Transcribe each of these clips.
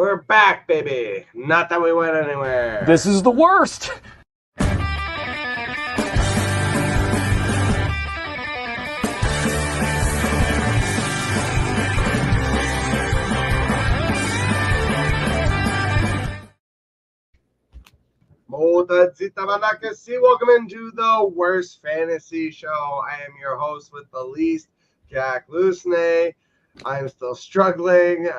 We're back, baby. Not that we went anywhere. This is the worst. Welcome into the worst fantasy show. I am your host with the least, Jack Lucenay. I'm still struggling,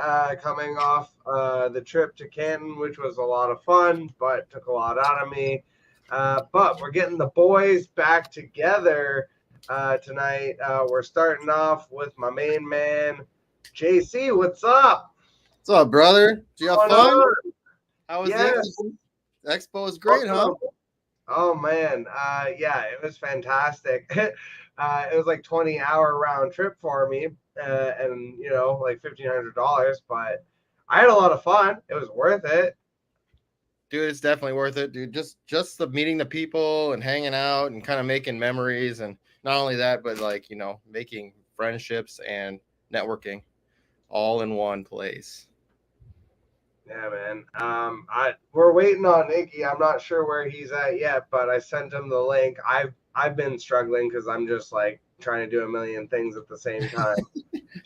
coming off the trip to Canton, which was a lot of fun, but took a lot out of me. But we're getting the boys back together tonight. We're starting off with my main man, JC. What's up? What's up, brother? Did you have fun? How was Yes. the expo? Was great, huh? Oh man, yeah, it was fantastic. It was like 20-hour round trip for me, and like $1,500. But I had a lot of fun. It was worth it. Dude, it's definitely worth it, dude. Just the meeting the people and hanging out and kind of making memories, and not only that, but like making friendships and networking all in one place. Yeah, man. We're waiting on Iggy. I'm not sure where he's at yet, but I sent him the link. I've been struggling because I'm just like trying to do a million things at the same time.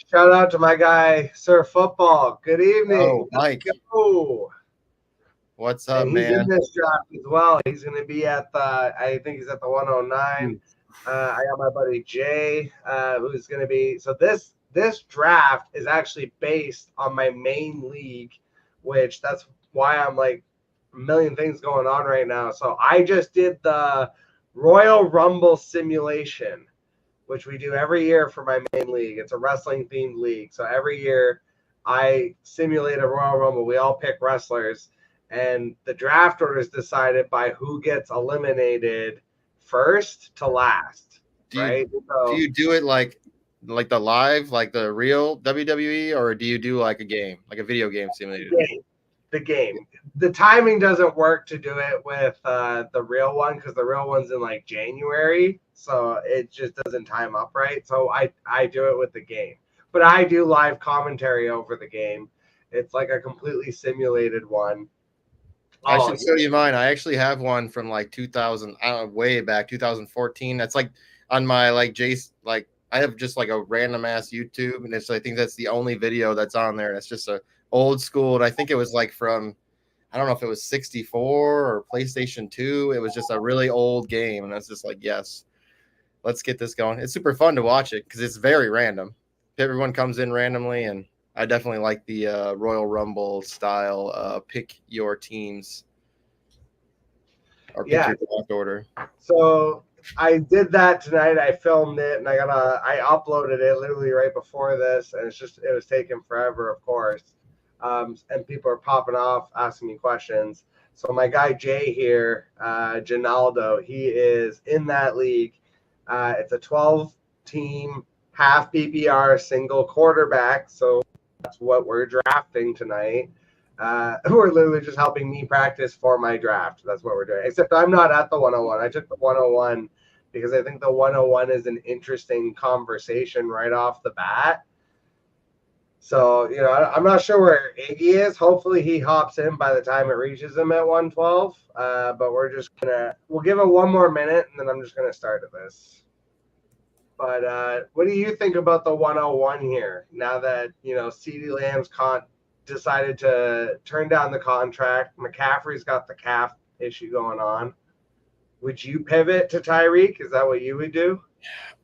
Shout out to my guy, Sir Football. Good evening. Oh, Mike. Let's go. What's up, and man? He's in this draft as well. He's going to be at I think he's at the 109. I got my buddy Jay, who's going to be. So this draft is actually based on my main league, which that's why I'm like a million things going on right now. So I just did the Royal Rumble simulation, which we do every year for my main league. It's a wrestling themed league. So every year I simulate a Royal Rumble. We all pick wrestlers, and the draft order is decided by who gets eliminated first to last. Do you do it like the live, like the real WWE, or do you do like a game, like a video game simulator? The game. The timing doesn't work to do it with the real one because the real one's in like January, so it just doesn't time up right. So I do it with the game, but I do live commentary over the game. It's like a completely simulated one. I should show you mine. I actually have one from like 2000, way back 2014. That's like on my I have just like a random ass YouTube, and I think that's the only video that's on there. That's just a old school, and I think it was like from, I don't know if it was 64 or PlayStation 2. It was just a really old game, and that's just like, yes, let's get this going. It's super fun to watch it because it's very random. Everyone comes in randomly, and I definitely like the Royal Rumble style. Pick your teams or pick your draft order. So I did that tonight. I filmed it and I uploaded it literally right before this, and it was taking forever, of course. And people are popping off asking me questions. So my guy Jay here, Ginaldo, he is in that league. It's a 12-team half PPR single quarterback. So that's what we're drafting tonight. We're literally just helping me practice for my draft. That's what we're doing. Except I'm not at the 101. I took the 101 because I think the 101 is an interesting conversation right off the bat. So, I'm not sure where Iggy is. Hopefully he hops in by the time it reaches him at 112. But we'll give it one more minute, and then I'm just going to start at this. But what do you think about the 101 here now that, CeeDee Lamb's decided to turn down the contract? McCaffrey's got the calf issue going on. Would you pivot to Tyreek? Is that what you would do?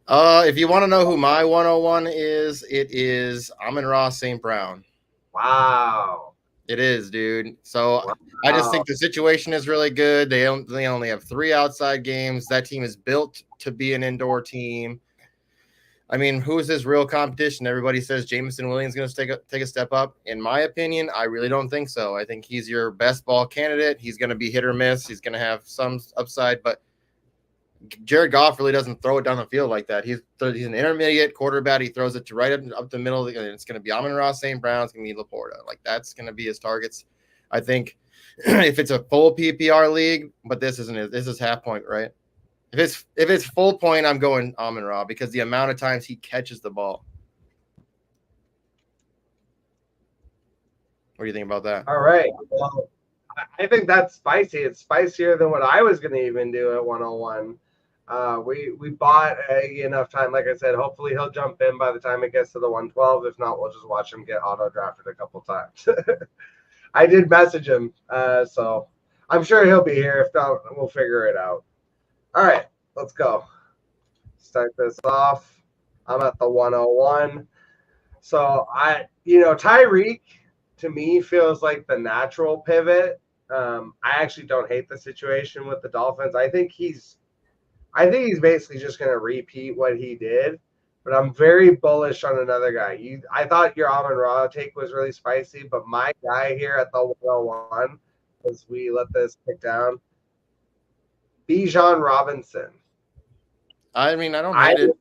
If you want to know who my 101 is, it is Amon-Ra St. Brown. Wow. It is, dude. So wow. I just think the situation is really good. They only have 3 outside games. That team is built to be an indoor team. I mean, who is his real competition? Everybody says Jameson Williams is going to take a step up. In my opinion, I really don't think so. I think he's your best ball candidate. He's going to be hit or miss. He's going to have some upside, but Jared Goff really doesn't throw it down the field like that. He's an intermediate quarterback. He throws it to right up the middle, and it's going to be Amon-Ra St. Brown. It's going to be Laporta. Like, that's going to be his targets. I think if it's a full PPR league, but this is half point, right? If it's full point, I'm going Amon-Ra because the amount of times he catches the ball. What do you think about that? All right. Well, I think that's spicy. It's spicier than what I was going to even do at 101. We bought enough time. Like I said, hopefully he'll jump in by the time it gets to the 112. If not, we'll just watch him get auto drafted a couple times. I did message him, so I'm sure he'll be here. If not, we'll figure it out. All right, let's go. Start this off. I'm at the 101. So Tyreek to me feels like the natural pivot. I actually don't hate the situation with the Dolphins. I think he's basically just going to repeat what he did, but I'm very bullish on another guy. I thought your Amon-Ra take was really spicy, but my guy here at the 101, as we let this pick down, Bijan Robinson. I mean, I don't hate it.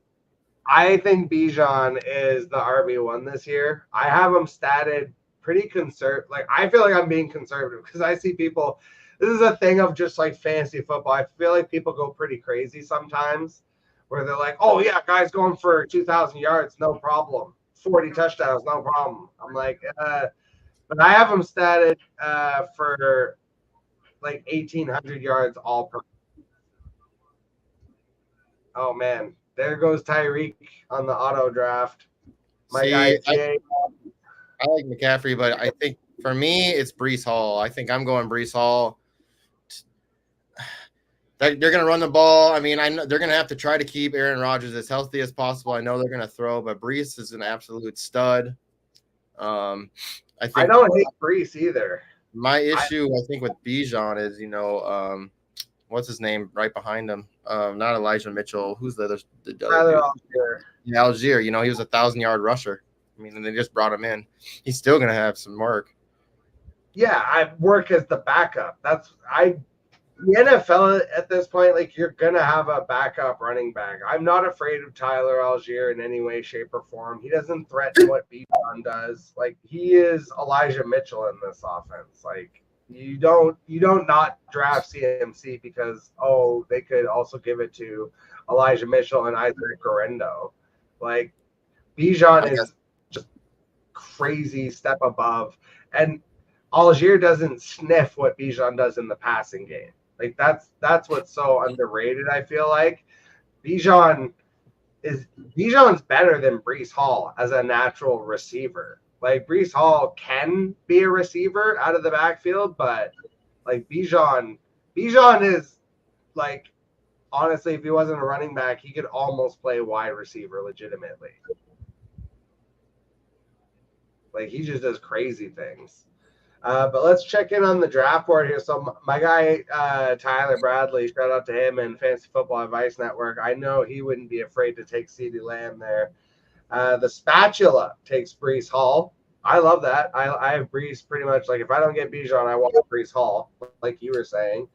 I think Bijan is the RB1 this year. I have him statted pretty conservative. Like, I feel like I'm being conservative because I see people. This is a thing of just like fantasy football. I feel like people go pretty crazy sometimes where they're like, oh, yeah, guys going for 2,000 yards, no problem. 40 touchdowns, no problem. I'm like, but I have him statted for like 1,800 yards all per. Oh, man. There goes Tyreek on the auto draft. My guy, Jay. I like McCaffrey, but I think for me, it's Breece Hall. I think I'm going Breece Hall. They're going to run the ball. I mean, I know they're going to have to try to keep Aaron Rodgers as healthy as possible. I know they're going to throw, but Breece is an absolute stud. I don't hate Breece either. My issue, I think, with Bijan is, what's his name right behind him? Not Elijah Mitchell. Who's the other dude? Algier. Yeah, Algier. He was a 1,000-yard rusher. I mean, and they just brought him in. He's still going to have some work. Yeah, I work as the backup. The NFL at this point, like, you're going to have a backup running back. I'm not afraid of Tyler Algier in any way, shape, or form. He doesn't threaten what Bijan does. Like, he is Elijah Mitchell in this offense. Like, you don't not draft CMC because, they could also give it to Elijah Mitchell and Isaac Guerrero. Like, Bijan is just crazy step above. And Algier doesn't sniff what Bijan does in the passing game. Like, that's what's so underrated, I feel like. Bijan's better than Breece Hall as a natural receiver. Like, Breece Hall can be a receiver out of the backfield, but like Bijan is, like, honestly, if he wasn't a running back, he could almost play wide receiver legitimately. Like, he just does crazy things. But let's check in on the draft board here. So my guy, Tyler Bradley, shout out to him and Fantasy Football Advice Network. I know he wouldn't be afraid to take CeeDee Lamb there. The Spatula takes Breece Hall. I love that. I have Breece pretty much. Like, if I don't get Bijan, I want Breece Hall, like you were saying.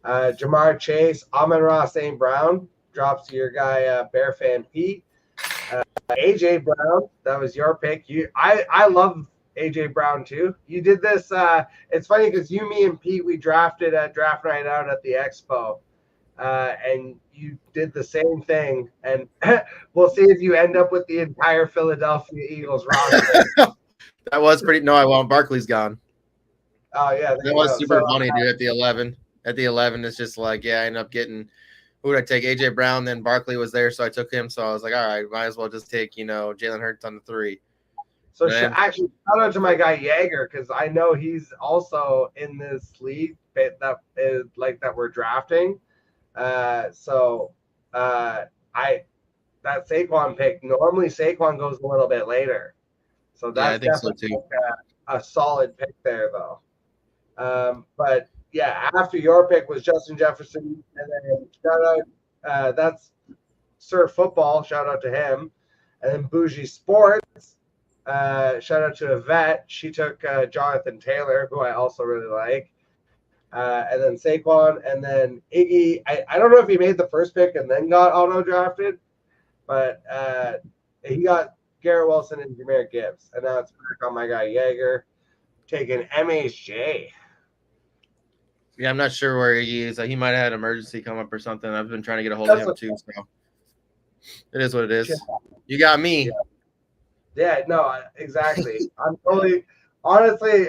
Jamar Chase, Amon-Ra St. Brown drops to your guy, Bear Fan Pete. AJ Brown, that was your pick. I love AJ Brown too. You did this. It's funny because me and Pete, we drafted at draft night out at the Expo, and you did the same thing. And we'll see if you end up with the entire Philadelphia Eagles roster. That was pretty. No, I won't. Barkley's gone. Oh yeah, that was super funny, dude. At the 11, it's just like, I ended up getting. Who did I take? AJ Brown. Then Barkley was there, so I took him. So I was like, all right, might as well just take Jalen Hurts on the 3. So actually, shout out to my guy Yeager, because I know he's also in this league that is like that we're drafting. That Saquon pick, normally Saquon goes a little bit later, so that's definitely so a solid pick there though. But yeah, after your pick was Justin Jefferson, and then shout out that's Sir Football, shout out to him, and then Bougie Sports. Shout out to Yvette. She took Jonathan Taylor, who I also really like. And then Saquon, and then Iggy. I don't know if he made the first pick and then got auto-drafted, but he got Garrett Wilson and Jahmyr Gibbs. And now it's back on my guy Yeager, taking MHJ. Yeah, I'm not sure where he is. He might have had an emergency come up or something. I've been trying to get a hold of him too. So it is what it is. You got me. Yeah, no, exactly. I'm Honestly,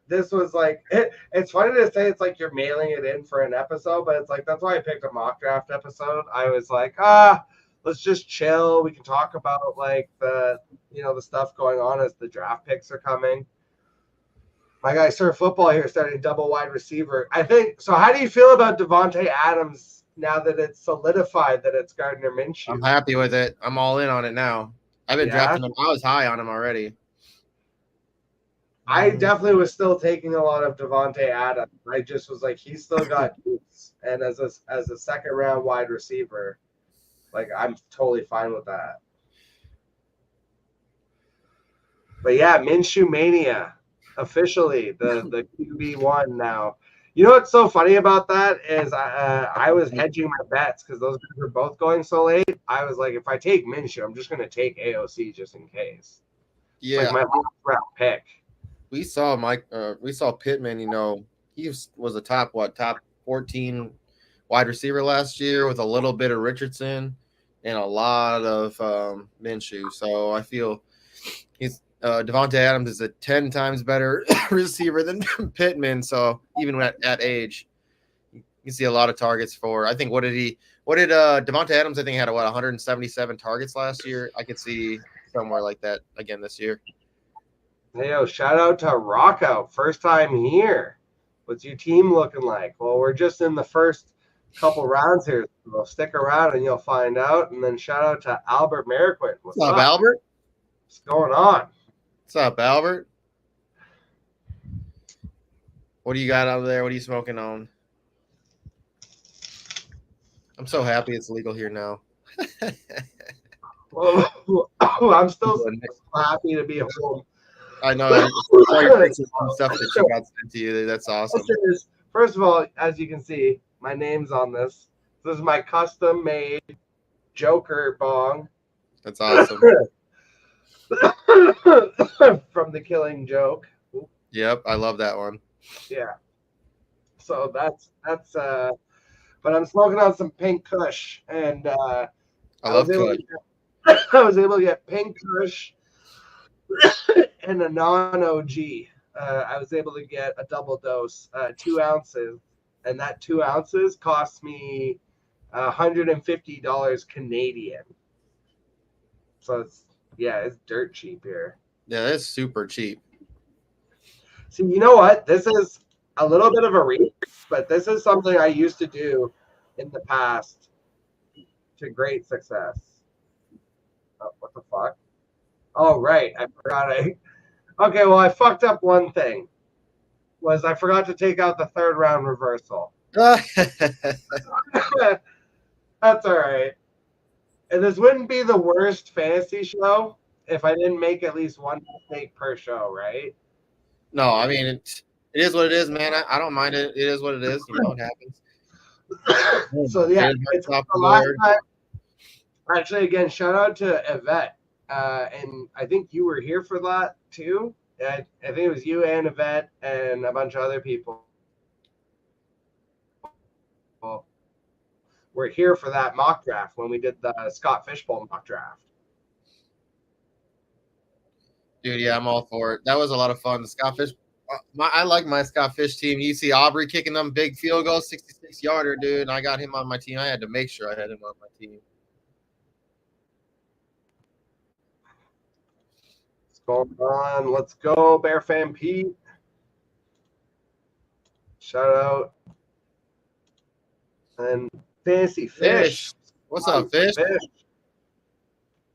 this was like it's funny to say it's like you're mailing it in for an episode, but it's like that's why I picked a mock draft episode. I was like, let's just chill. We can talk about like the stuff going on as the draft picks are coming. My guy Sir Football here starting double wide receiver. I think so. How do you feel about Devontae Adams now that it's solidified that it's Gardner Minshew? I'm happy with it. I'm all in on it now. I've been drafting him. I was high on him already. I definitely was still taking a lot of Devontae Adams. I just was like, he's still got juice, and as a second round wide receiver, like I'm totally fine with that. But yeah, Minshew mania officially the QB1 now. You know what's so funny about that is I was hedging my bets because those guys were both going so late. I was like, if I take Minshew, I'm just going to take AOC just in case. Yeah, it's like my last round pick. We saw Pittman. He was a top 14 wide receiver last year with a little bit of Richardson and a lot of Minshew. So I feel he's Devontae Adams is a 10 times better receiver than Pittman. So even at age, you can see a lot of targets for. I think what did Devontae Adams? I think had 177 targets last year. I could see somewhere like that again this year. Hey, shout out to Rockout. First time here. What's your team looking like? Well, we're just in the first couple rounds here. So stick around and you'll find out. And then shout out to Albert Merriquin. What's up, Albert? What's going on? What's up, Albert? What do you got out there? What are you smoking on? I'm so happy it's legal here now. I'm still happy to be home. I know. Some stuff that you got sent to you. That's awesome. First of all, as you can see, my name's on this. This is my custom-made Joker bong. That's awesome. From The Killing Joke. Yep, I love that one. Yeah. So that's but I'm smoking on some Pink Kush, and I love Kush. I was able to get Pink Kush and a non-OG. I was able to get a double dose, 2 ounces, and that 2 ounces cost me $150 Canadian. So it's dirt cheap here. Yeah, it's super cheap. See, you know what? This is a little bit of a reach, but this is something I used to do in the past to great success. Oh, what the fuck? Oh, right. I forgot. Okay, well, I fucked up one thing. I forgot to take out the third round reversal. That's all right. And this wouldn't be the worst fantasy show if I didn't make at least one mistake per show, right? No, I mean, it is what it is, man. I don't mind it. It is what it is. It happens. So, yeah, it's the last time. Actually, again, shout out to Yvette. And I think you were here for that too. I think it was you and Yvette and a bunch of other people. We're here for that mock draft when we did the Scott Fishbowl mock draft. Dude, yeah, I'm all for it. That was a lot of fun. The Scott Fish, I like my Scott Fish team. You see Aubrey kicking them big field goals, 66-yarder, dude. I got him on my team. I had to make sure I had him on my team. Going on. Let's go, Bear Fan Pete. Shout out. And Fancy Fish. What's up, Fish?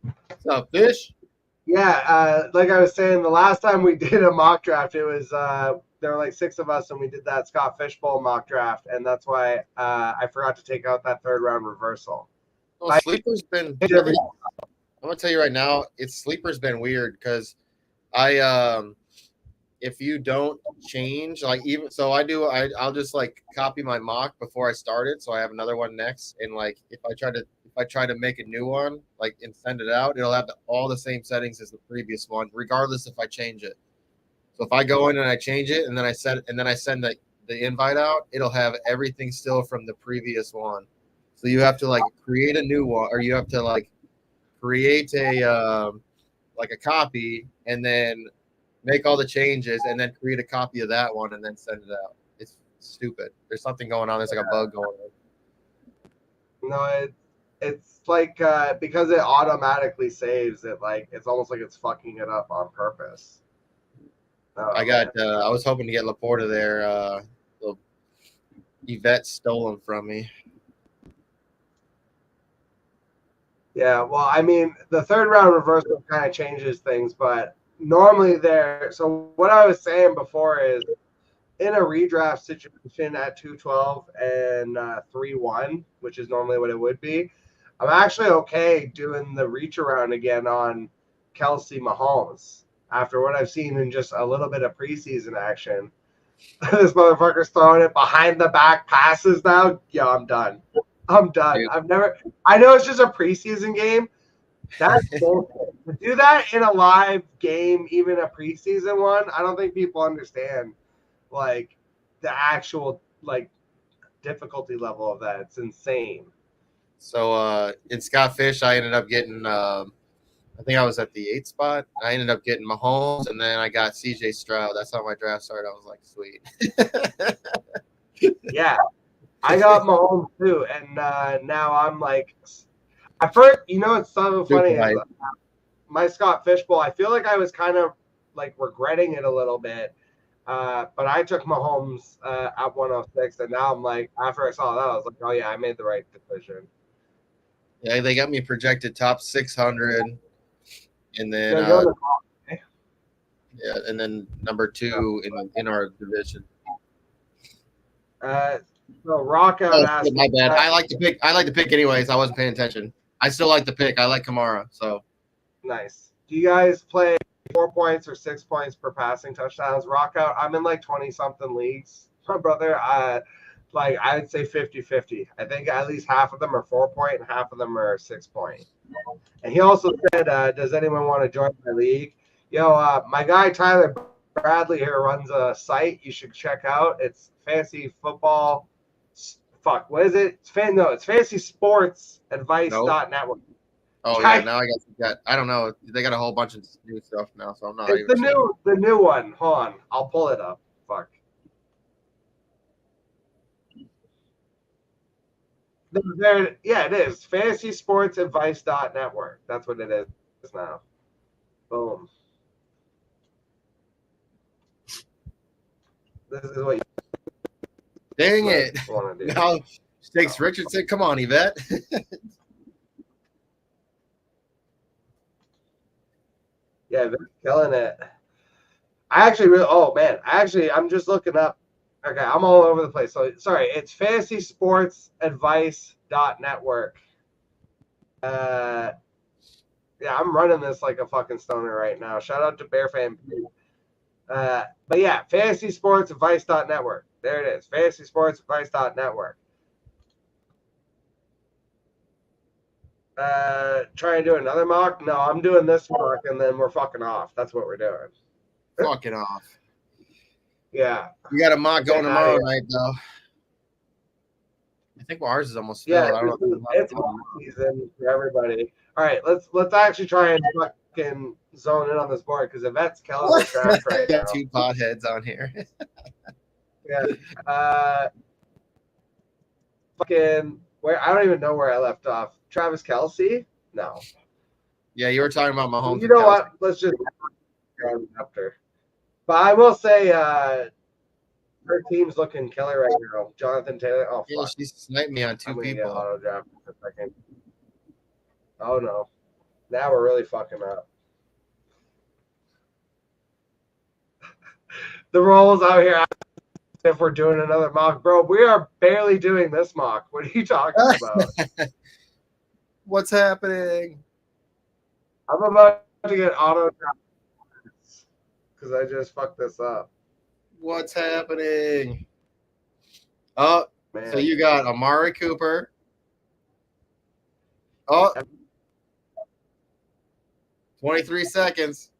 What's up, Fish? Yeah, like I was saying, the last time we did a mock draft, it was there were like 6 of us, and we did that Scott Fishbowl mock draft, and that's why I forgot to take out that third round reversal. Well, Sleeper's been. I'm gonna tell you right now, Sleeper's been weird because if you don't change, like even so, I'll just like copy my mock before I start it, so I have another one next, and like if I try to make a new one, like and send it out, it'll have all the same settings as the previous one, regardless if I change it. So if I go in and I change it, and then I send the invite out, it'll have everything still from the previous one. So you have to like create a new one, or you have to like create a like a copy, and then make all the changes, and then create a copy of that one and then send it out. It's stupid. There's something going on. There's like a bug going on. No, it's like because it automatically saves it. Like it's almost like it's fucking it up on purpose. I was hoping to get Laporta there. Little Yvette stolen from me. Yeah, well, I mean, the third round reversal kind of changes things, but normally there. So what I was saying before is, in a redraft situation at 212 and 3-1, which is normally what it would be, I'm actually okay doing the reach around again on Kelsey Mahomes after what I've seen in just a little bit of preseason action. This motherfucker's throwing it behind the back passes now. Yeah, I'm done. I'm done. I know it's just a preseason game. That's bullshit. To do that in a live game, even a preseason one, I don't think people understand like the actual like difficulty level of that. It's insane. So in Scott Fish, I ended up getting I think I was at the 8th spot. I ended up getting Mahomes, and then I got CJ Stroud. That's how my draft started. I was like, sweet. Yeah. I got Mahomes too, and now I'm like, at first, it's so funny. Is, my Scott Fishbowl, I feel like I was kind of like regretting it a little bit, but I took Mahomes at 106, and now I'm like, after I saw that, I was like, oh yeah, I made the right decision. Yeah, they got me projected top 600, and then yeah, and then number 2 in our division. So Rock out. My bad. I like to pick anyways. I wasn't paying attention. I still like the pick. I like Kamara. So nice. Do you guys play 4 points or 6 points per passing touchdowns? Rock out. I'm in like 20 something leagues. My brother, like I would say 50-50. I think at least half of them are 4 point and half of them are 6 point. And he also said, does anyone want to join my league? My guy Tyler Bradley here runs a site you should check out. It's Fantasy Football. Fuck, what is it? It's Fantasy Sports Advice.network. Oh yeah, now I got. I don't know. They got a whole bunch of new stuff now, so I'm not. It's the new one. Hold on, I'll pull it up. Fuck. Yeah, it is. Fantasy Sports Advice.network. That's what it is now. Boom. This is what you dang it. want to do. Now, Stakes Richardson. Come on, Yvette. Yeah, they're killing it. I'm just looking up. Okay, I'm all over the place. So sorry, it's Fantasy Sports Advice.network. Yeah, I'm running this like a fucking stoner right now. Shout out to Bear Fan. But yeah, Fantasy Sports Advice.network. There it is. Fantasy Sports Advice.network. Try and do another mock? No, I'm doing this mock and then we're fucking off. That's what we're doing. Fucking off. Yeah. We got a mock going tomorrow night, though. I think ours is almost filled. Yeah, it's season for everybody. All right, let's actually try and fucking zone in on this board because Yvette's killing the draft right now. 2 potheads on here. Yeah. Fucking where I don't even know where I left off. Travis Kelce? No. Yeah, you were talking about Mahomes. You know what? Let's just after. But I will say her team's looking killer right now. Jonathan Taylor. Oh, yeah, she sniped me on 2 people. Auto draft for a second. Oh no. Now we're really fucking up. The rolls out here if we're doing another mock. Bro, we are barely doing this mock. What are you talking about? What's happening? I'm about to get auto drafts because I just fucked this up. What's happening? Oh, man. So you got Amari Cooper. Oh, 23 seconds.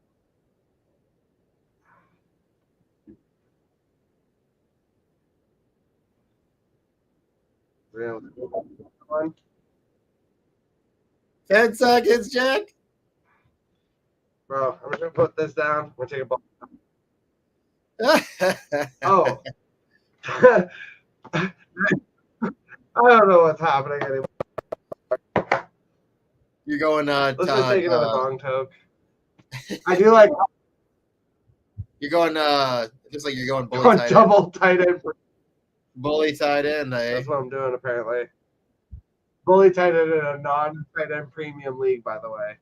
Real 10 seconds, Jack. Bro, I'm just gonna put this down. We'll take a ball. Oh. I don't know what's happening anymore. You're going Let's just take another bong toke. I do like you're going looks like you're going bully tight double end. tight end. Bully tight end, eh? That's what I'm doing apparently. Bully tight end in a non-tight end premium league, by the way.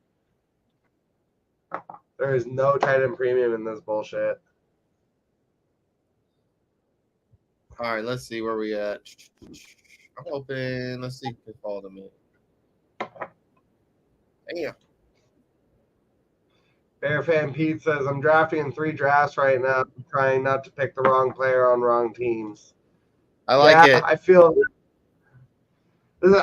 There is no tight end premium in this bullshit. All right, let's see where we at. I'm hoping. Let's see if they follow me. Yeah. Bear Fan Pete says, I'm drafting in 3 drafts right now, trying not to pick the wrong player on wrong teams. I like it. I feel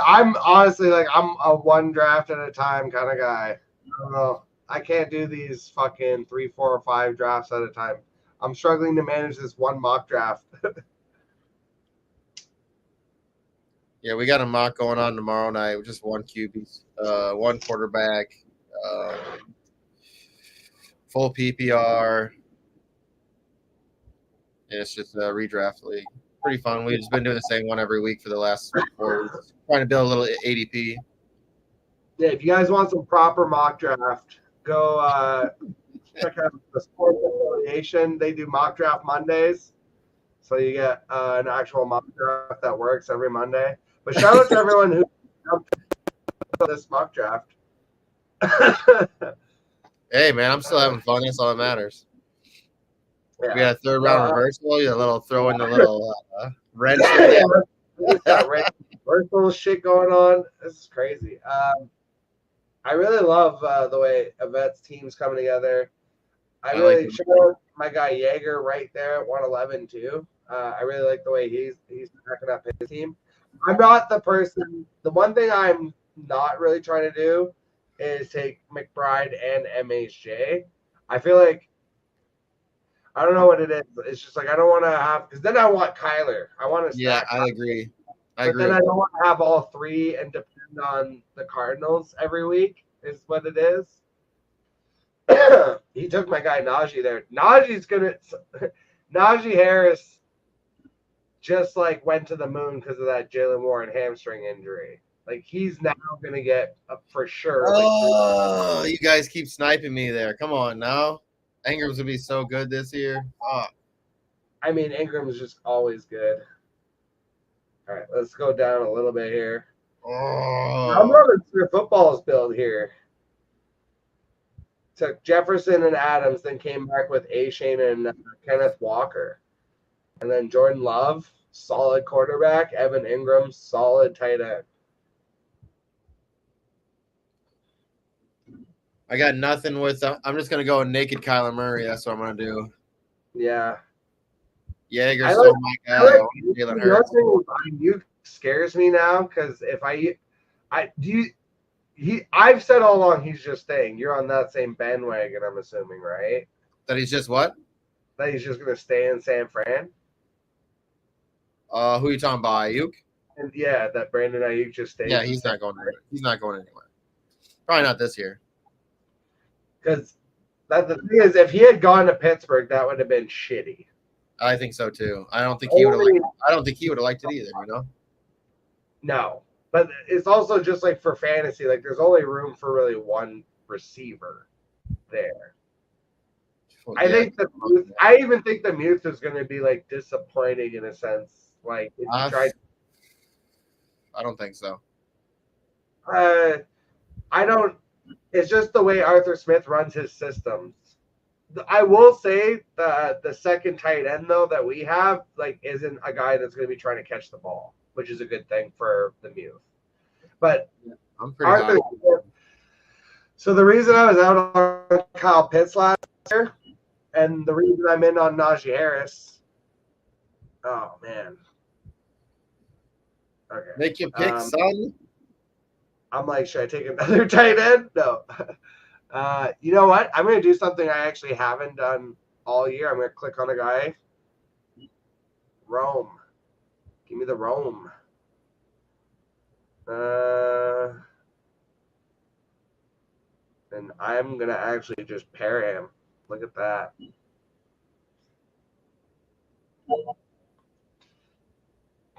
I'm honestly like I'm a 1 draft at a time kind of guy. I don't know. I can't do these fucking 3, 4, or 5 drafts at a time. I'm struggling to manage this 1 mock draft. Yeah, we got a mock going on tomorrow night with just 1 QB, 1 quarterback, full PPR. And it's just a redraft league. Pretty fun. We've just been doing the same one every week for the last 4 weeks. Trying to build a little ADP. Yeah, if you guys want some proper mock draft, go check out the Sports Affiliation. They do mock draft Mondays. So you get an actual mock draft that works every Monday. But shout out to everyone who this mock draft. Hey, man, I'm still having fun. That's all that matters. Yeah. We got a 3rd round reversal. You got a little throw in the little wrench in there. Reversal shit going on. This is crazy. I really love the way Yvette's team's coming together. I really shout out my guy Jaeger right there at 111 too. I really like the way he's backing up his team. I'm not the person. The one thing I'm not really trying to do is take McBride and MHJ. I feel like I don't know what it is. It's just like I don't want to have because then I want Kyler. I want to Yeah, stack. I agree. But then I don't want to have all 3 and depend on the Cardinals every week. Is what it is. He took my guy Najee there. Najee Harris just like went to the moon because of that Jalen Warren hamstring injury. Like he's now gonna get for sure. Oh, you guys keep sniping me there. Come on now. Ingram's gonna be so good this year. Oh. I mean, Ingram's just always good. All right, let's go down a little bit here. Oh. I'm loving your football's build here. Took Jefferson and Adams, then came back with A-Shane and Kenneth Walker. And then Jordan Love, solid quarterback. Evan Ingram, solid tight end. I got nothing with I'm just going to go naked Kyler Murray. That's what I'm going to do. Yeah. Jaeger's still my guy. Jalen Hurts. You scares me now because if I've said all along he's just staying. You're on that same bandwagon, I'm assuming, right? That he's just what? That he's just going to stay in San Fran? Who are you talking about, Ayuk? And yeah, that Brandon Ayuk just stays. Yeah, he's not going anywhere. He's not going anywhere. Probably not this year. Because the thing is, if he had gone to Pittsburgh, that would have been shitty. I think so too. I don't think he would have liked. I don't think he would have liked it either. You know. No, but it's also just like for fantasy, like there's only room for really 1 receiver there. Well, I even think the Muth is going to be like disappointing in a sense. Like if you tried. I don't think so. I don't. It's just the way Arthur Smith runs his systems. I will say the second tight end though that we have like isn't a guy that's going to be trying to catch the ball, which is a good thing for the Muth. But I'm pretty Arthur Smith, so the reason I was out on Kyle Pitts last year, and the reason I'm in on Najee Harris. Oh man. Okay. Make your pick, son. I'm like, should I take another tight end? No. You know what? I'm going to do something I actually haven't done all year. I'm going to click on a guy. Rome. Give me the Rome. And I'm going to actually just pair him. Look at that.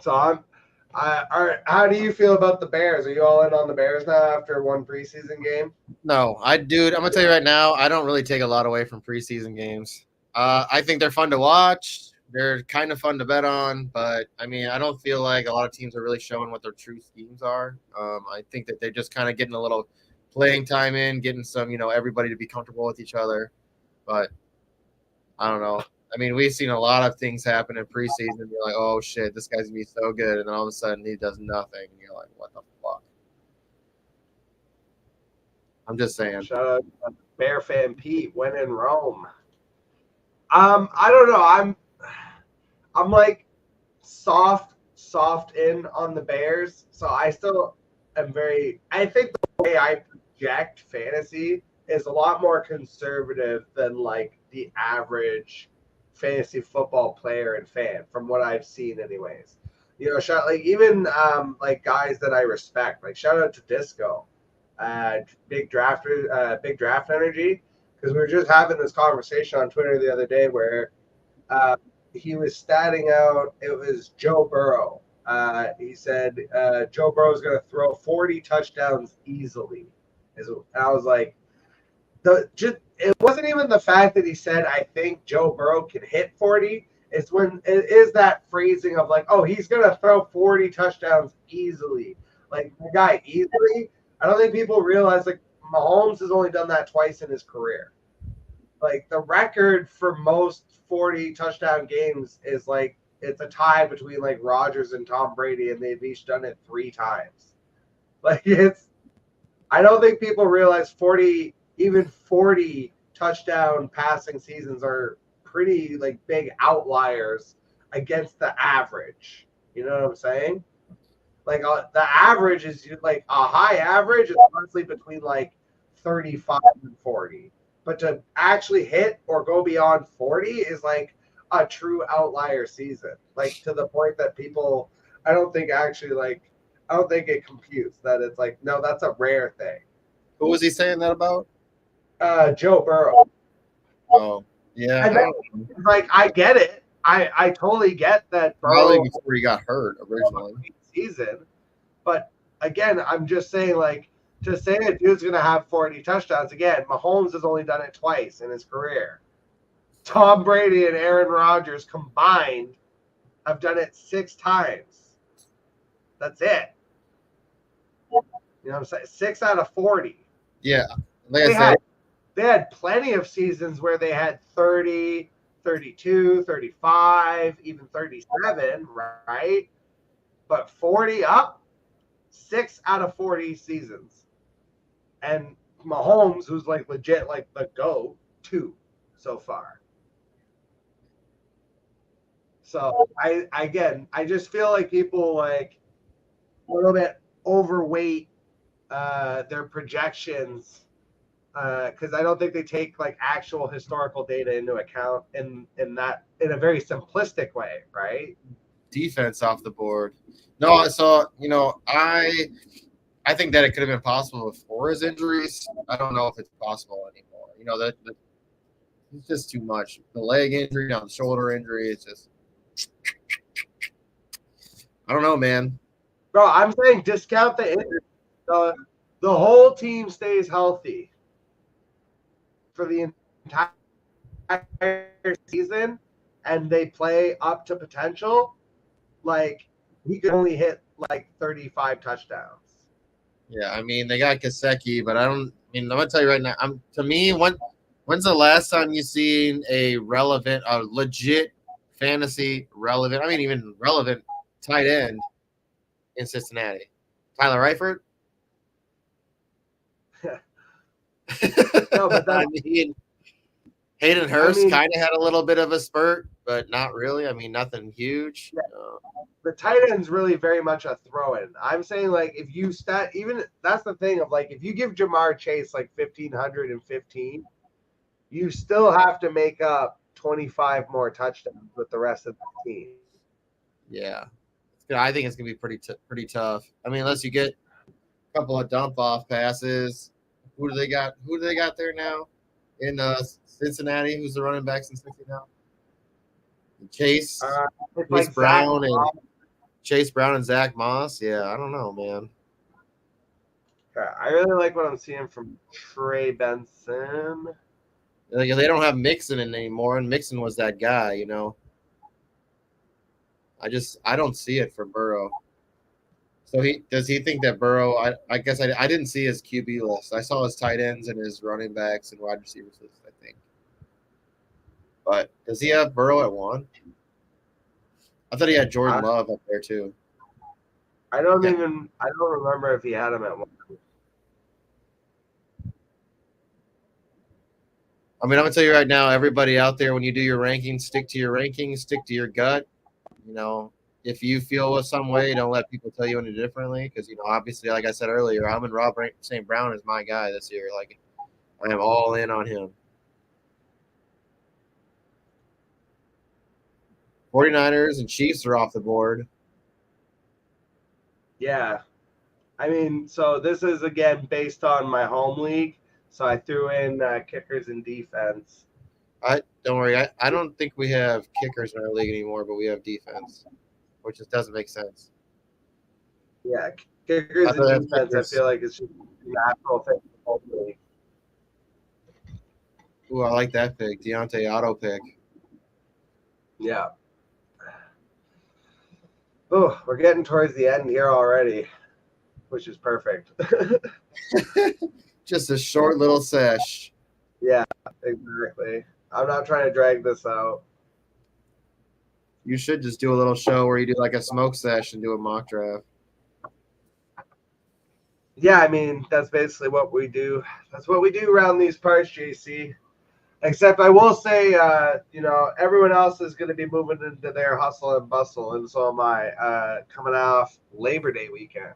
So how do you feel about the Bears? Are you all in on the Bears now after one preseason game? No, dude, I'm gonna tell you right now, I don't really take a lot away from preseason games. I think they're fun to watch. They're kind of fun to bet on, but I mean, I don't feel like a lot of teams are really showing what their true schemes are. I think that they're just kind of getting a little playing time in, getting some, everybody to be comfortable with each other. But I don't know. I mean, we've seen a lot of things happen in preseason. You're like, oh shit, this guy's gonna be so good, and then all of a sudden he does nothing, and you're like, what the fuck? I'm just saying. Shout out to Bear fan Pete. When in Rome. I don't know. I'm like soft in on the Bears. So I still am I think the way I project fantasy is a lot more conservative than like the average fantasy football player and fan from what I've seen anyways. Like even like guys that I respect, like shout out to Disco, big draft energy, because we were just having this conversation on Twitter the other day where he was statting out. It was Joe Burrow. He said Joe Burrow is going to throw 40 touchdowns easily. And I was like, it wasn't even the fact that he said I think Joe Burrow can hit 40. It's when it is that phrasing of like, oh, he's going to throw 40 touchdowns easily. Like the guy easily. I don't think people realize like Mahomes has only done that twice in his career. Like the record for most 40 touchdown games is like it's a tie between like Rodgers and Tom Brady, and they've each done it 3 times. Like I don't think people realize 40 touchdown passing seasons are pretty like big outliers against the average. You know what I'm saying? Like the average is like a high average is honestly between like 35 and 40. But to actually hit or go beyond 40 is like a true outlier season. Like to the point that people, I don't think it computes that it's like, no, that's a rare thing. Who was he saying that about? Joe Burrow. Oh, yeah. Like I get it. I totally get that Burrow before he got hurt originally season. But again, I'm just saying like to say a dude's going to have 40 touchdowns, again, Mahomes has only done it twice in his career. Tom Brady and Aaron Rodgers combined have done it 6 times. That's it. You know what I'm saying? 6 out of 40. Yeah. They had plenty of seasons where they had 30, 32, 35, even 37, right? But 40 up, 6 out of 40 seasons. And Mahomes, who's like legit like the GOAT, 2 so far. So I just feel like people like a little bit overweight their projections because I don't think they take like actual historical data into account in a very simplistic way, right? Defense off the board. No, I saw. I think that it could have been possible before his injuries. I don't know if it's possible anymore. That it's just too much. The leg injury, now the shoulder injury. It's just. I don't know, man. Bro, I'm saying discount the injury. The whole team stays healthy for the entire season, and they play up to potential. Like he could only hit like 35 touchdowns. Yeah, I mean they got Gesicki, but I'm gonna tell you right now. To me, when's the last time you seen a legit fantasy relevant? I mean, even relevant tight end in Cincinnati. Tyler Eifert. No, but Hayden Hurst kind of had a little bit of a spurt, but not really. I mean, nothing huge. Yeah. The tight end's really very much a throw-in. I'm saying like if you that's the thing of like if you give Jamar Chase like 1,515, you still have to make up 25 more touchdowns with the rest of the team. Yeah, I think it's gonna be pretty tough. I mean, unless you get a couple of dump off passes. Who do they got? Who do they got there now in Cincinnati? Who's the running backs in Cincinnati now? Chase, It's Chase like Brown Zach and Moss. Chase Brown and Zach Moss. Yeah, I don't know, man. I really like what I'm seeing from Trey Benson. Like, they don't have Mixon in anymore, and Mixon was that guy, you know. I don't see it for Burrow. So does he think that Burrow? I guess I didn't see his QB list. I saw his tight ends and his running backs and wide receivers list, I think. But does he have Burrow at 1? I thought he had Jordan Love up there too. I don't remember if he had him at 1. I mean, I'm gonna tell you right now, everybody out there, when you do your rankings, stick to your rankings, stick to your gut. You know, if you feel some way, don't let people tell you any differently. Because obviously, like I said earlier, I'm in Rob St. Brown is my guy this year. Like, I am all in on him. 49ers and Chiefs are off the board. Yeah. I mean, so this is, again, based on my home league. So I threw in kickers and defense. Don't worry. I don't think we have kickers in our league anymore, but we have defense, which just doesn't make sense. Yeah, kickers and defense, I feel like it's just a natural thing for the league. Ooh, I like that pick. Deontay auto pick. Yeah. Oh, we're getting towards the end here already, which is perfect. Just a short little sesh. Yeah, exactly. I'm not trying to drag this out. You should just do a little show where you do like a smoke sesh and do a mock draft. Yeah, I mean, that's basically what we do. That's what we do around these parts, JC. Except I will say, everyone else is going to be moving into their hustle and bustle, and so am I. Coming off Labor Day weekend,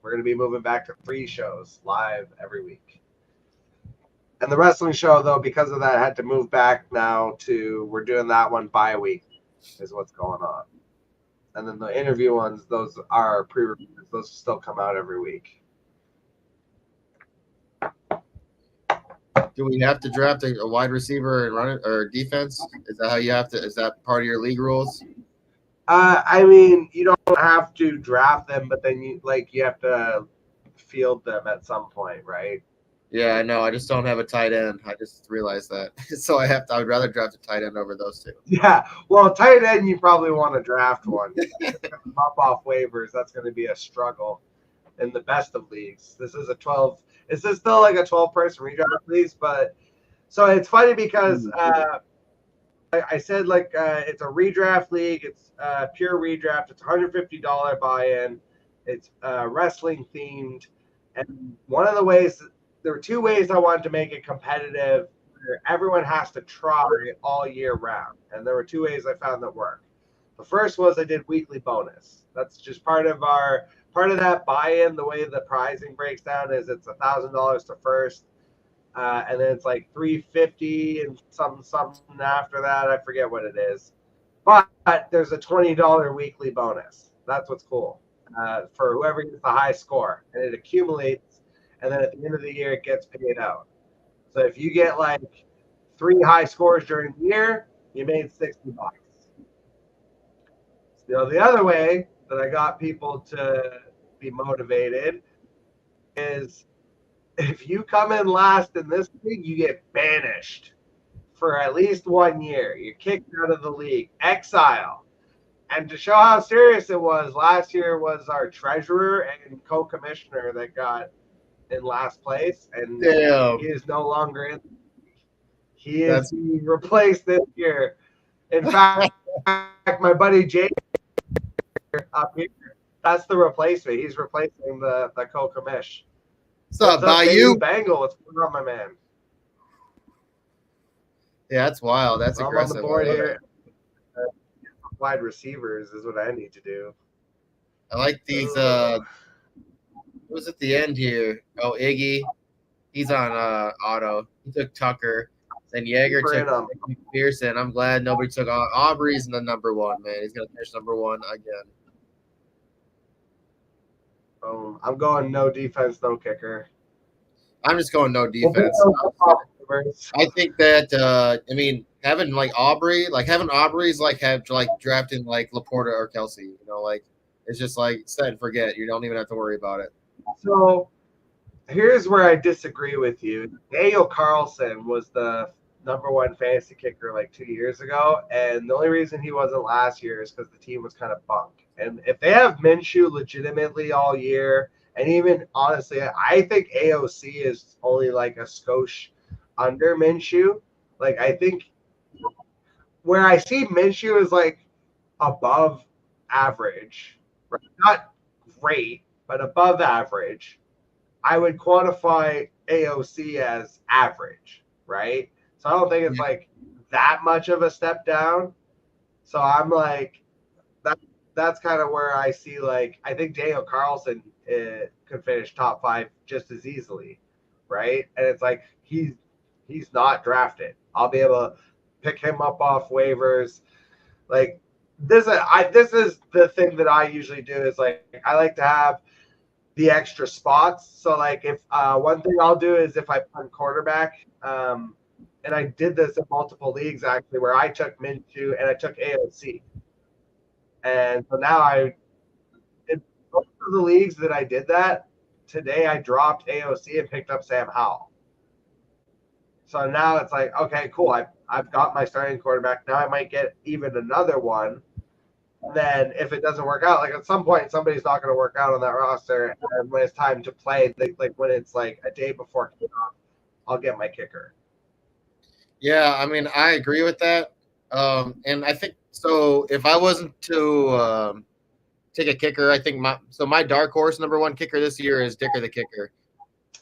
we're going to be moving back to 3 shows live every week. And the wrestling show, though, because of that, had to move back now to we're doing that one bi-week is what's going on. And then the interview ones, those are pre-releases. Those still come out every week. Do we have to draft a wide receiver and run it or defense? Is that how you have to? Is that part of your league rules? I mean, you don't have to draft them, but then you have to field them at some point, right? Yeah, I know. I just don't have a tight end. I just realized that. So I would rather draft a tight end over those 2. Yeah. Well, tight end, you probably want to draft one. Up off waivers, that's going to be a struggle in the best of leagues. This is still like a 12-person redraft league, but so it's funny because I said it's a redraft league. It's pure redraft. It's $150 buy-in. It's wrestling themed, and one of the ways there were 2 ways I wanted to make it competitive. Where everyone has to try all year round, and there were 2 ways I found that work. The first was I did weekly bonus. That's just part of that buy-in. The way the pricing breaks down is it's $1,000 to first. And then it's like $350 and something after that. I forget what it is. But there's a $20 weekly bonus. That's what's cool for whoever gets the high score. And it accumulates. And then at the end of the year, it gets paid out. So if you get like 3 high scores during the year, you made $60. The other way that I got people to be motivated is if you come in last in this league, you get banished for at least 1 year. You're kicked out of the league, exile. And to show how serious it was, last year was our treasurer and co-commissioner that got in last place, and he is no longer in. He replaced this year. In fact, my buddy Jay up here, that's the replacement. He's replacing the co-commish. What's up, Bayou? Bangle, what's going on, my man? Yeah, that's wild. That's aggressive. I'm on the board here. Wide receivers is what I need to do. I like these. Who's at the end here? Oh, Iggy. He's on auto. He took Tucker. Then Yeager took Pearson. I'm glad nobody took Aubrey's in the number 1, man. He's going to finish number 1 again. I'm going no defense, no kicker. I'm just going no defense. waivers. I think that I mean having Aubrey's like have like drafting like Laporta or Kelsey, you know, like it's just like set and forget. You don't even have to worry about it. So here's where I disagree with you. Daniel Carlson was the #1 fantasy kicker like 2 years ago, and the only reason he wasn't last year is because the team was kind of bunked. And if they have Minshew legitimately all year, and even honestly, I think AOC is only like a skosh under Minshew. Like I think where I see Minshew is like above average, right? Not great, but above average. I would quantify AOC as average, right? So I don't think it's like that much of a step down. So I'm like, that that's kind of where I see like I think Daniel Carlson could finish top 5 just as easily, right? And it's like he's not drafted. I'll be able to pick him up off waivers. Like this is the thing that I usually do is like I like to have the extra spots. So like if one thing I'll do is if I punt quarterback, and I did this in multiple leagues actually, where I took Minshew and I took AOC, and so now in both of the leagues that I did that today, I dropped AOC and picked up Sam Howell. So now it's like okay, cool. I've got my starting quarterback. Now I might get even another one. Then if it doesn't work out, like at some point somebody's not going to work out on that roster, and when it's time to play, like when it's like a day before kickoff, I'll get my kicker. Yeah, I mean, I agree with that. And I think so. If I wasn't to take a kicker, I think my dark horse #1 kicker this year is Dicker the kicker.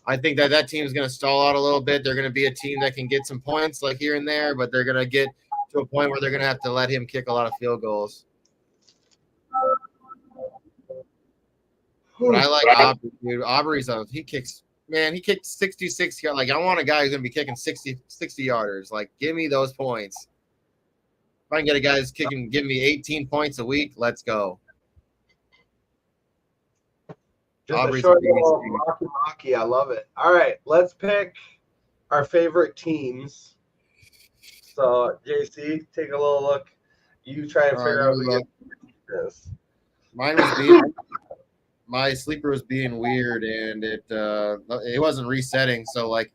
I think that team is going to stall out a little bit. They're going to be a team that can get some points like here and there, but they're going to get to a point where they're going to have to let him kick a lot of field goals. But I like Aubrey, dude. Aubrey's he kicks. Man, he kicked 66 yards. Like, I want a guy who's going to be kicking 60 yarders. Like, give me those points. If I can get a guy who's kicking, give me 18 points a week, let's go. Just Aubrey's a short little rocky. I love it. All right, let's pick our favorite teams. So, JC, take a little look. You try and figure out who your team is. Mine was being my sleeper was being weird, and it wasn't resetting. So like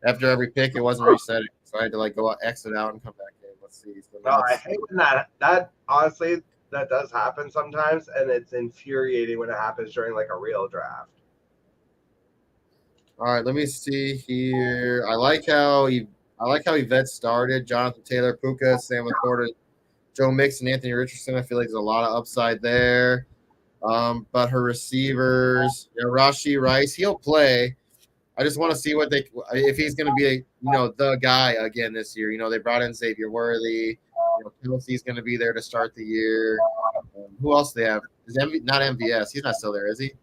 after every pick, it wasn't resetting. So I had to like go exit out and come back in. Let's see. So no, I hate when that honestly that does happen sometimes, and it's infuriating when it happens during like a real draft. All right, let me see here. I like how Yvette started. Jonathan Taylor, Puka, Sam Laporta, Joe Mixon, Anthony Richardson. I feel like there's a lot of upside there. But her receivers, Rashee Rice, he'll play. I just want to see if he's going to be the guy again this year. They brought in Xavier Worthy. Kelsey's going to be there to start the year. Who else do they have? Not MVS. He's not still there, is he?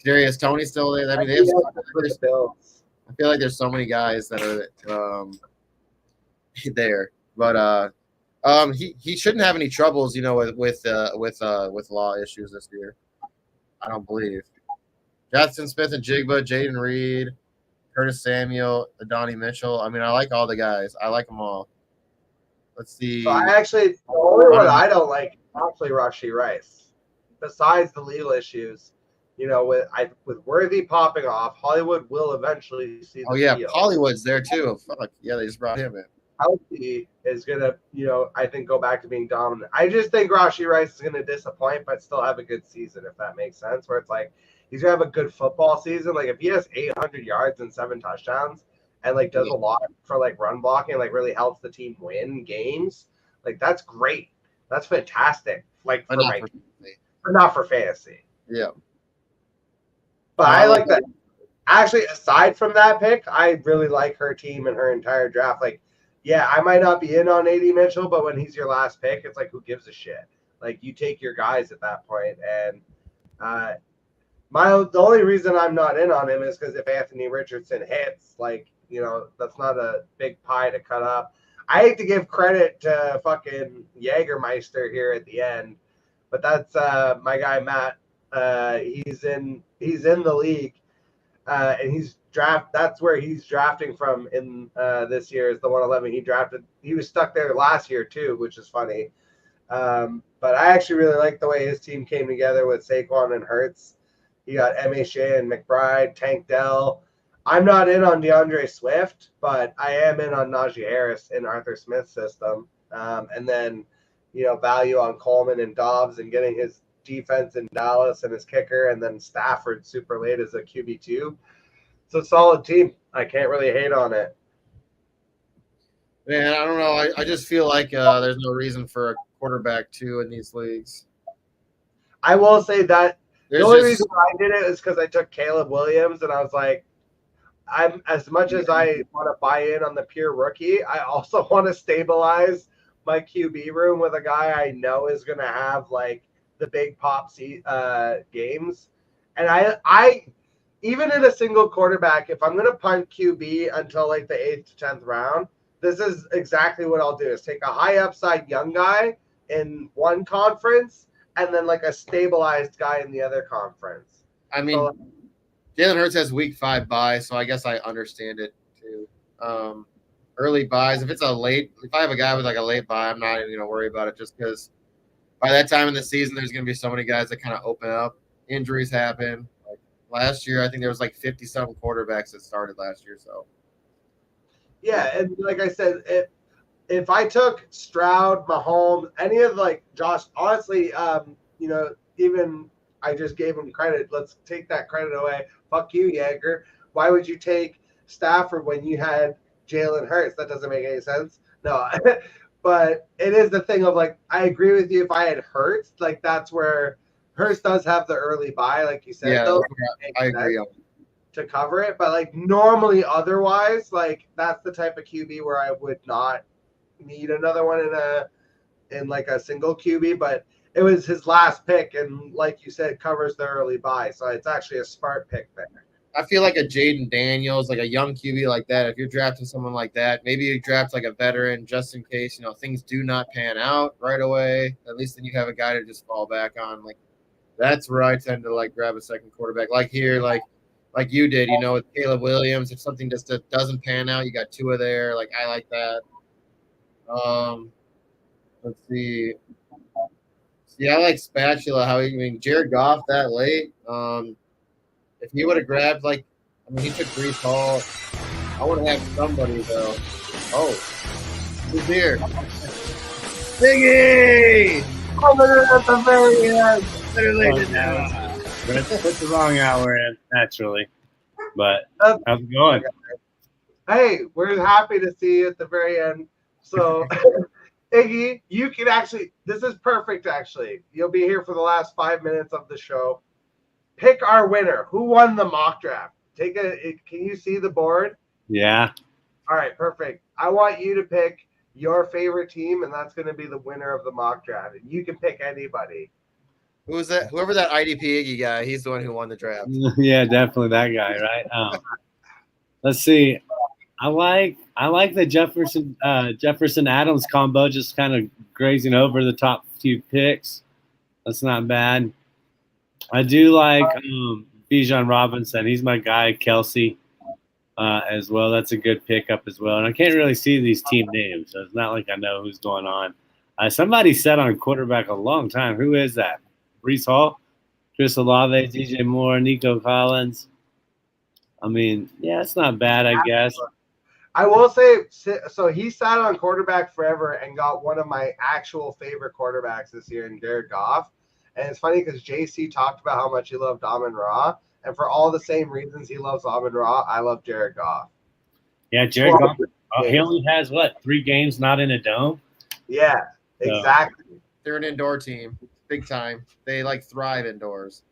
Kadarius Toney's still there. I mean, I feel like there's so many guys that are there, but he shouldn't have any troubles, with law issues this year. I don't believe. Jackson Smith and Jigba, Jaden Reed, Curtis Samuel, Adonai Mitchell. I mean, I like all the guys. I like them all. Let's see. So the only one I don't like is actually Rashee Rice. Besides the legal issues, with Worthy popping off, Hollywood will eventually see the field. Hollywood's there too. Fuck yeah, they just brought him in. Healthy is gonna, I think go back to being dominant. I just think Rashee Rice is gonna disappoint, but still have a good season, if that makes sense. Where it's like he's gonna have a good football season. Like if he has 800 yards and 7 touchdowns, and like does a lot for like run blocking, like really helps the team win games, like that's great. That's fantastic. Like for my team, but not for fantasy. Yeah. But I like that. Actually, aside from that pick, I really like her team and her entire draft. Like, yeah, I might not be in on AD Mitchell, but when he's your last pick, it's like, who gives a shit? Like, you take your guys at that point. And the only reason I'm not in on him is because if Anthony Richardson hits, like, that's not a big pie to cut up. I hate to give credit to fucking Jägermeister here at the end, but that's my guy Matt. He's in the league. and that's where he's drafting from in this year is the 111 he drafted. He was stuck there last year too, which is funny. But I actually really like the way his team came together with Saquon and Hurts. You got MHA and McBride, Tank Dell. I'm not in on DeAndre Swift, but I am in on Najee Harris in Arthur Smith's system. And then, value on Coleman and Dobbs and getting his defense in Dallas and his kicker, and then Stafford super late as a QB2. It's a solid team. I can't really hate on it. Man, I don't know. I just feel like there's no reason for a quarterback 2 in these leagues. I will say that the only reason I did it is because I took Caleb Williams, and I was like, I'm as much as I want to buy in on the pure rookie, I also want to stabilize my QB room with a guy I know is going to have like the big pop games. And I even in a single quarterback, if I'm going to punt QB until like the 8th to 10th round, this is exactly what I'll do: is take a high upside young guy in one conference and then like a stabilized guy in the other conference. I mean, Jalen Hurts has week 5 bye, so I guess I understand it too. Early buys, if I have a guy with like a late buy, I'm not even gonna worry about it, just because by that time in the season, there's gonna be so many guys that kind of open up. Injuries happen. Like last year, I think there was like 50-something quarterbacks that started last year. So yeah, and like I said, if I took Stroud, Mahomes, any of like Josh, honestly, even I just gave him credit. Let's take that credit away. Fuck you, Jaeger. Why would you take Stafford when you had Jalen Hurts? That doesn't make any sense. No, but it is the thing of like, I agree with you. If I had Hurts, like that's where Hurts does have the early buy, like you said. Yeah, I agree. To cover it, but like normally otherwise, like that's the type of QB where I would not need another one in like a single QB, but it was his last pick, and like you said, covers the early buy, so it's actually a smart pick there. I feel like a Jaden Daniels, like a young QB like that, if you're drafting someone like that, maybe you draft like a veteran just in case, things do not pan out right away. At least then you have a guy to just fall back on. Like that's where I tend to like grab a second quarterback. Like here, like you did, with Caleb Williams. If something just doesn't pan out, you got Tua there. Like I like that. Let's see. Yeah, I like Spatula. Jared Goff that late. If he would have grabbed he took Brees Hall. I would have somebody though. Oh, who's here? Biggie! At the very end. Put the wrong hour in, naturally. But how's it going? Hey, we're happy to see you at the very end. So, Iggy, you can this is perfect, actually. You'll be here for the last 5 minutes of the show. Pick our winner. Who won the mock draft? Can you see the board? Yeah. All right, perfect. I want you to pick your favorite team, and that's going to be the winner of the mock draft. And you can pick anybody. Who was that? Whoever that IDP Iggy guy, he's the one who won the draft. Yeah, definitely that guy, right? Let's see. I like the Jefferson Adams combo, just kind of grazing over the top few picks. That's not bad. I do like Bijan Robinson. He's my guy. Kelsey as well. That's a good pickup as well. And I can't really see these team names, so it's not like I know who's going on. Somebody said on quarterback a long time. Who is that? Brees Hall, Chris Olave, DJ Moore, Nico Collins. I mean, yeah, it's not bad, I guess. I will say, so he sat on quarterback forever and got one of my actual favorite quarterbacks this year in Jared Goff. And it's funny because JC talked about how much he loved Amon-Ra. And for all the same reasons he loves Amon-Ra, I love Jared Goff. Yeah, Jared Goff, he only has, 3 games not in a dome? Yeah, exactly. They're an indoor team, big time. They, thrive indoors.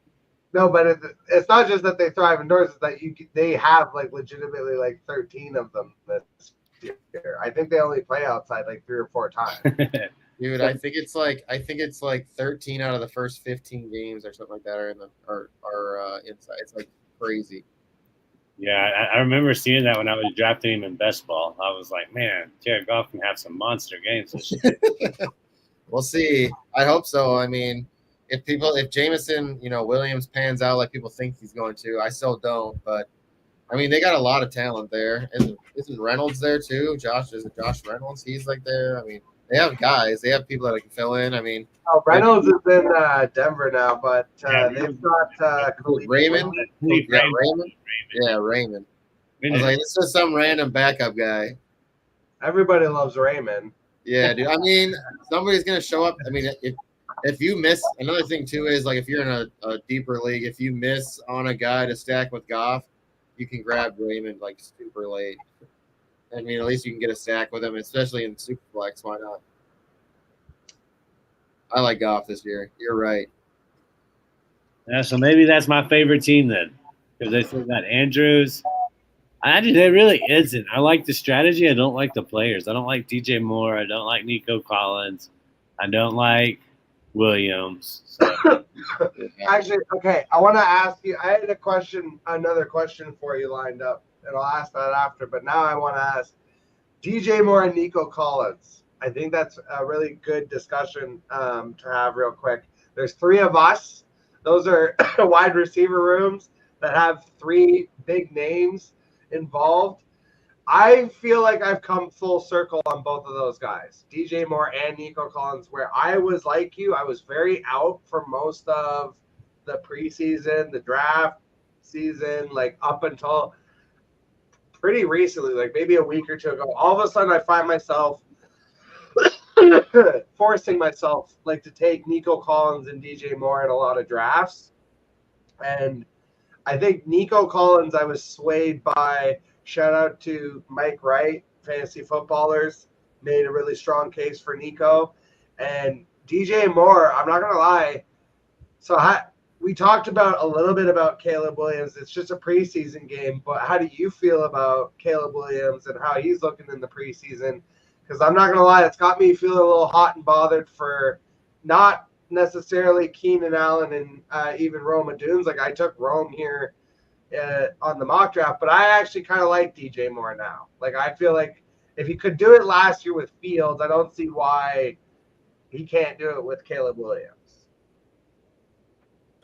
No, but it's not just that they thrive indoors. It's that they have, legitimately, 13 of them this year. I think they only play outside, 3 or 4 times. Dude, I think it's 13 out of the first 15 games or something like that are inside. It's crazy. Yeah, I remember seeing that when I was drafting him in best ball. I was like, man, Jared Goff can have some monster games this year. We'll see. I hope so. I mean, if Jameson, Williams pans out like people think he's going to, I still don't. But I mean, they got a lot of talent there. And isn't Reynolds there too? Is it Josh Reynolds? He's like there. I mean, they have guys. They have people that can fill in. I mean, Oh, Reynolds is in Denver now, but Yeah, they've got Raymond. Raymond. Yeah, Raymond. Yeah, Raymond. I was like, it's just some random backup guy. Everybody loves Raymond. Yeah, dude. I mean, somebody's gonna show up. I mean, if you miss, another thing too is like if you're in a deeper league, if you miss on a guy to stack with Goff, you can grab Raymond like super late. I mean, at least you can get a stack with him, especially in Superflex. Why not? I like Goff this year. You're right. Yeah, so maybe that's my favorite team then, because they still got Andrews. It really isn't. I like the strategy. I don't like the players. I don't like DJ Moore. I don't like Nico Collins. I don't like Williams. So. Actually, okay, I want to ask you. I had another question for you lined up, and I'll ask that after. But now I want to ask DJ Moore and Nico Collins. I think that's a really good discussion to have real quick. There's three of us. Those are wide receiver rooms that have three big names involved. I feel like I've come full circle on both of those guys, DJ Moore and Nico Collins, where I was like you. I was very out for most of the preseason, the draft season, like up until pretty recently, like maybe a week or two ago. All of a sudden, I find myself forcing myself like to take Nico Collins and DJ Moore in a lot of drafts. And I think Nico Collins, I was swayed by, shout out to Mike Wright, Fantasy Footballers, made a really strong case for Nico. And DJ Moore, I'm not going to lie. So we talked about a little bit about Caleb Williams. It's just a preseason game, but how do you feel about Caleb Williams and how he's looking in the preseason? Because I'm not going to lie, it's got me feeling a little hot and bothered for not necessarily Keenan Allen and even Rome Dunes. Like I took Rome here on the mock draft, but I actually kind of like DJ Moore now. Like I feel like if he could do it last year with Fields, I don't see why he can't do it with Caleb Williams.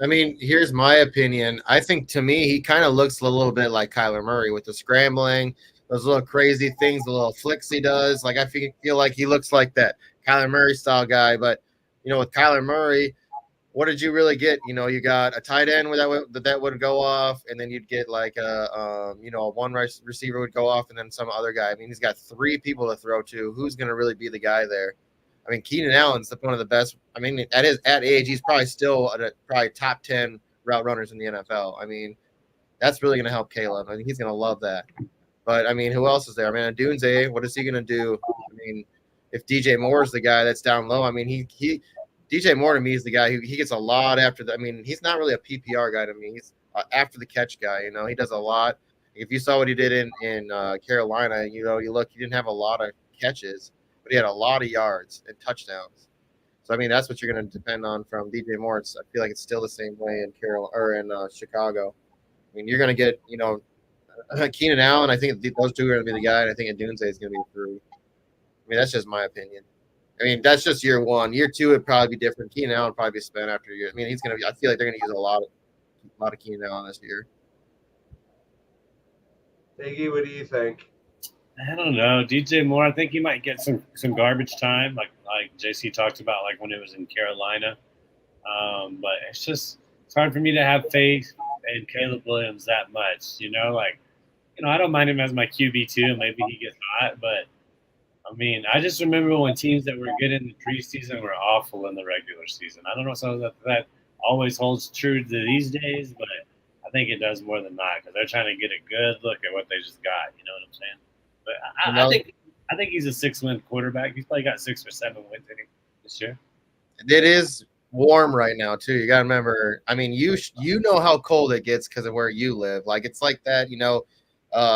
I mean, here's my opinion. I think to me, he kind of looks a little bit like Kyler Murray with the scrambling, those little crazy things, the little flicks he does. Like I feel like he looks like that Kyler Murray style guy. But with Kyler Murray, what did you really get? You got a tight end that would go off, and then you'd get like a one receiver would go off, and then some other guy. I mean, he's got three people to throw to. Who's going to really be the guy there? I mean, Keenan Allen's one of the best. I mean, at age, he's probably still probably top 10 route runners in the NFL. I mean, that's really going to help Caleb. I think he's going to love that. But I mean, who else is there? I mean, Dunze, what is he going to do? I mean, if DJ Moore is the guy that's down low, I mean, he DJ Moore to me is the guy who he gets a lot after the. I mean, he's not really a PPR guy to me. He's after the catch guy. He does a lot. If you saw what he did in Carolina, you look, he didn't have a lot of catches, but he had a lot of yards and touchdowns. So I mean, that's what you're going to depend on from DJ Moore. I feel like it's still the same way in Chicago. I mean, you're going to get Keenan Allen. I think those two are going to be the guy, and I think Dunze is going to be three. I mean, that's just my opinion. I mean, that's just year one. Year two would probably be different. Keenan Allen would probably be spent after year. I mean, he's going to be. I feel like they're going to use a lot of Keenan Allen this year. Iggy, what do you think? I don't know. DJ Moore, I think he might get some garbage time, like JC talked about, like when it was in Carolina. But it's hard for me to have faith in Caleb Williams that much. I don't mind him as my QB2. Maybe he gets hot, but I mean, I just remember when teams that were good in the preseason were awful in the regular season. I don't know if that always holds true to these days, but I think it does more than not because they're trying to get a good look at what they just got. You know what I'm saying? But I think he's a 6-win quarterback. He's probably got 6 or 7 wins in him this year. It is warm right now too. You got to remember. I mean, you know how cold it gets because of where you live. Like it's like that.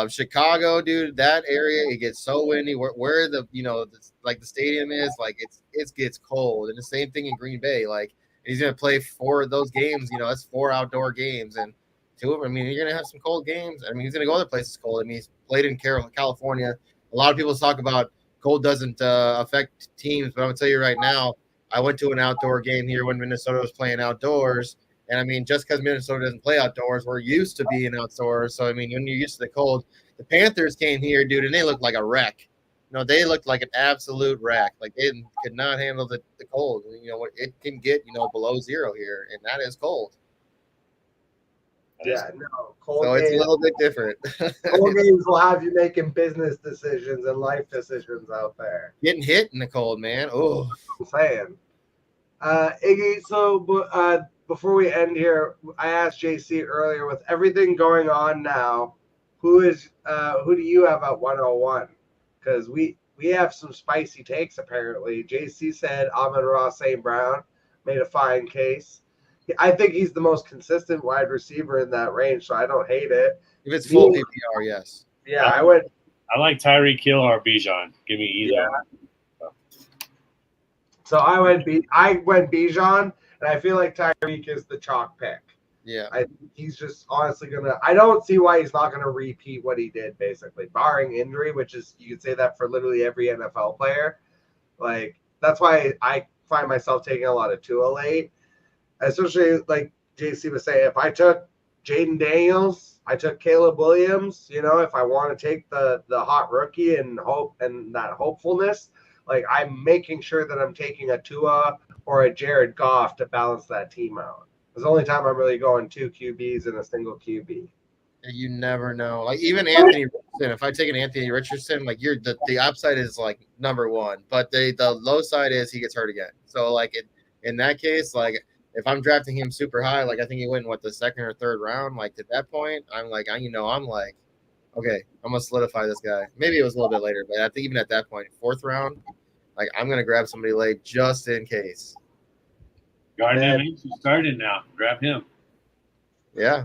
Chicago, dude, that area, it gets so windy. Where the the stadium is, like it gets cold, and the same thing in Green Bay. Like he's gonna play 4 of those games. That's 4 outdoor games, and 2 of them. I mean, you're gonna have some cold games. I mean, he's gonna go other places cold. I mean, he's played in California. A lot of people talk about cold doesn't affect teams, but I'm gonna tell you right now. I went to an outdoor game here when Minnesota was playing outdoors, And I mean, just because Minnesota doesn't play outdoors, we're used to being outdoors. So I mean, when you're used to the cold, the Panthers came here, dude, and they looked like a wreck. They looked like an absolute wreck. Like they could not handle the cold. It can get below 0 here, and that is cold. Yeah, no, cold so games, it's a little bit different. Cold games will have you making business decisions and life decisions out there. Getting hit in the cold, man. Oh, I'm saying. Iggy, so before we end here, I asked JC earlier, with everything going on now, who do you have at 101? Because we have some spicy takes apparently. JC said Amon-Ra St. Brown, made a fine case. I think he's the most consistent wide receiver in that range, so I don't hate it. If it's full PPR, yes. Yeah, I would. I like Tyreek Hill or Bijan. Give me either. Yeah. So I went Bijan, and I feel like Tyreek is the chalk pick. Yeah. I think he's just honestly I don't see why he's not gonna repeat what he did, basically, barring injury, which is, you could say that for literally every NFL player. Like, that's why I find myself taking a lot of Tua late. Especially like JC was saying, if I took Jaden Daniels, I took Caleb Williams, if I want to take the hot rookie and hope and that hopefulness, like, I'm making sure that I'm taking a Tua or a Jared Goff to balance that team out. It's the only time I'm really going 2 QBs and a single QB. You never know. Like, even Anthony Richardson, if I take an Anthony Richardson, like, the upside is like number 1, but the low side is he gets hurt again. So like in that case, like, if I'm drafting him super high, like I think he went the second or third round, like at that point, I'm like, okay, I'm gonna solidify this guy. Maybe it was a little bit later, but I think even at that point, 4th round, like, I'm gonna grab somebody late just in case. Gardner Minshew started now. Grab him. Yeah.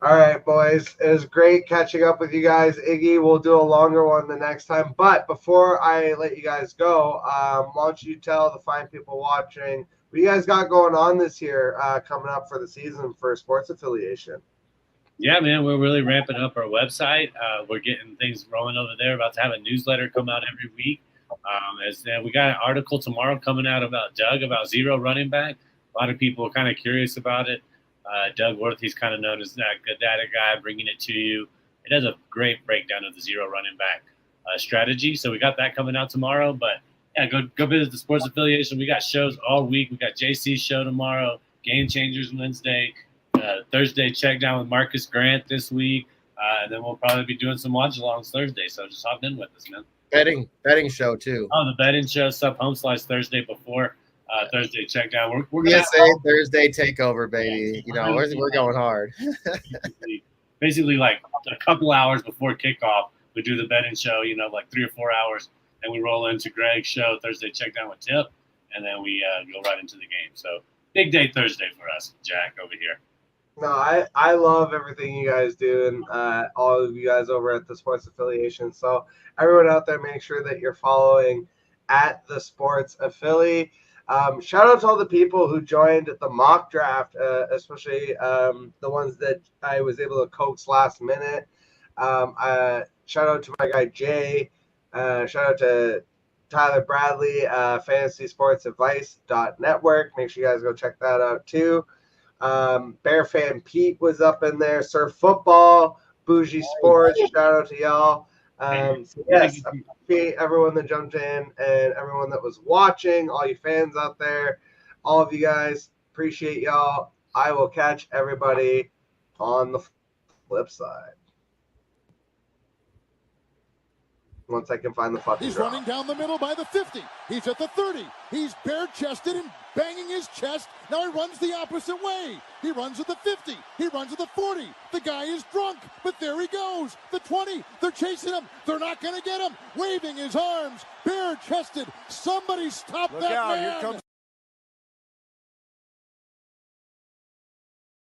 All right, boys. It was great catching up with you guys. Iggy, we'll do a longer one the next time. But before I let you guys go, why don't you tell the fine people watching what you guys got going on this year coming up for the season for Sports Affiliation? Yeah, man, we're really ramping up our website. We're getting things rolling over there. About to have a newsletter come out every week. We got an article tomorrow coming out about Doug, about zero running back. A lot of people are kind of curious about it. Doug Worth, he's kind of known as that good data guy, bringing it to you. It does a great breakdown of the zero running back strategy. So we got that coming out tomorrow. But yeah, go visit the Sports Affiliation. We got shows all week. We got JC's show tomorrow, Game Changers Wednesday, Thursday check down with Marcus Grant this week, and then we'll probably be doing some watch-alongs Thursday. So just hop in with us, man. Betting show too. Oh, the betting show, Sub Home Slice Thursday before Thursday check down. We're gonna say Thursday takeover, baby. We're going hard. basically, like a couple hours before kickoff, we do the betting show. Like 3 or 4 hours. Then we roll into Greg's show, Thursday check down with Tip, and then we go right into the game. So big day Thursday for us, Jack, over here. No, I love everything you guys do, and all of you guys over at the Sports Affiliation. So everyone out there, make sure that you're following at the Sports Affili. Shout out to all the people who joined the mock draft, especially the ones that I was able to coax last minute. Shout out to my guy Jay. Shout out to Tyler Bradley, fantasysportsadvice.network. Make sure you guys go check that out too. Bear Fan Pete was up in there. Surf Football, Bougie Sports. Shout out to y'all. So yes, appreciate everyone that jumped in and everyone that was watching, all you fans out there, all of you guys. Appreciate y'all. I will catch everybody on the flip side. Once I can find the fucking He's running down the middle by the 50. He's at the 30. He's bare-chested and banging his chest. Now he runs the opposite way. He runs at the 50. He runs at the 40. The guy is drunk, but there he goes. The 20. They're chasing him. They're not going to get him. Waving his arms. Bare-chested. Somebody stop that man. Here comes